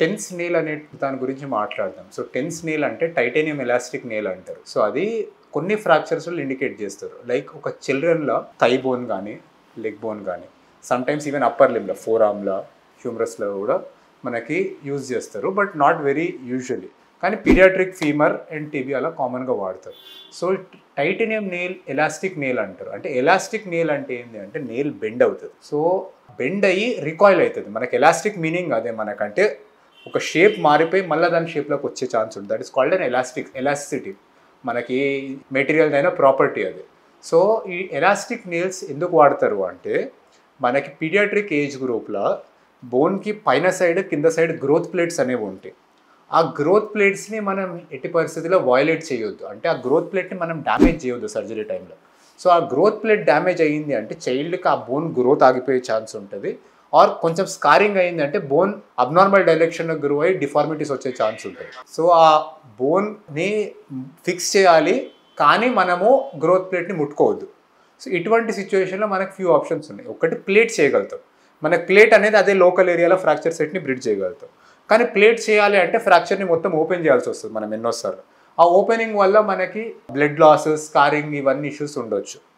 Tense nail అనే దాని గురించి మాట్లాడదాం. సో టెన్స్ నేల్ అంటే టైటానియం ఎలాస్టిక్ నేల్ అంటారు. సో అది కొన్ని ఫ్రాక్చర్స్లో ఇండికేట్ చేస్తారు. లైక్ ఒక చిల్డ్రన్లో థై బోన్ కానీ లెగ్ బోన్ కానీ సమ్టైమ్స్ ఈవెన్ అప్పర్ లిమ్లో ఫోర్ ఆర్మ్లో హ్యూమరస్లో కూడా మనకి యూజ్ చేస్తారు. But not very usually. కానీ పీడియాట్రిక్ ఫీమర్ అండ్ టీబీ అలా కామన్గా వాడతారు. So titanium nail elastic nail అంటారు. అంటే ఎలాస్టిక్ నేల్ అంటే ఏంటి అంటే నేల్ బెండ్ అవుతుంది. సో బెండ్ అయ్యి రికాయిల్ అవుతుంది. మనకి ఎలాస్టిక్ మీనింగ్ అదే. మనకంటే ఒక షేప్ మారిపోయి మళ్ళీ దాని షేప్లోకి వచ్చే ఛాన్స్ ఉంటుంది. That is called an elasticity. మనకి మెటీరియల్ అయినా ప్రాపర్టీ అది. సో ఈ ఎలాస్టిక్ నేల్స్ ఎందుకు వాడతారు అంటే మనకి పీడియాట్రిక్ ఏజ్ గ్రూప్లో బోన్కి పైన సైడ్ కింద సైడ్ గ్రోత్ ప్లేట్స్ అనేవి ఉంటాయి. ఆ గ్రోత్ ప్లేట్స్ని మనం ఎట్టి పరిస్థితుల్లో వయలేట్ చేయొద్దు. అంటే ఆ గ్రోత్ ప్లేట్ని మనం డ్యామేజ్ చేయొద్దు సర్జరీ టైంలో. సో ఆ గ్రోత్ ప్లేట్ డ్యామేజ్ అయ్యింది అంటే చైల్డ్కి ఆ బోన్ గ్రోత్ ఆగిపోయే ఛాన్స్ ఉంటుంది. ఆర్ కొంచెం స్కారింగ్ అయింది అంటే బోన్ అబ్నార్మల్ డైరెక్షన్లో గ్రో అయ్యి డిఫార్మిటీస్ వచ్చే ఛాన్స్ ఉంటుంది. సో ఆ బోన్ని ఫిక్స్ చేయాలి కానీ మనము గ్రోత్ ప్లేట్ని ముట్టుకోవద్దు. సో ఇటువంటి సిచ్యువేషన్లో మనకు ఫ్యూ ఆప్షన్స్ ఉన్నాయి. ఒకటి ప్లేట్ చేయగలుగుతాం. మనకి ప్లేట్ అనేది అదే లోకల్ ఏరియాలో ఫ్రాక్చర్ సెట్ని బ్రిడ్జ్ చేయగలుగుతాం. కానీ ప్లేట్ చేయాలి అంటే ఫ్రాక్చర్ని మొత్తం ఓపెన్ చేయాల్సి వస్తుంది మనం ఎన్నోసార్లు. ఆ ఓపెనింగ్ వల్ల మనకి బ్లడ్ లాసెస్, స్కారింగ్ ఇవన్నీ ఇష్యూస్ ఉండొచ్చు.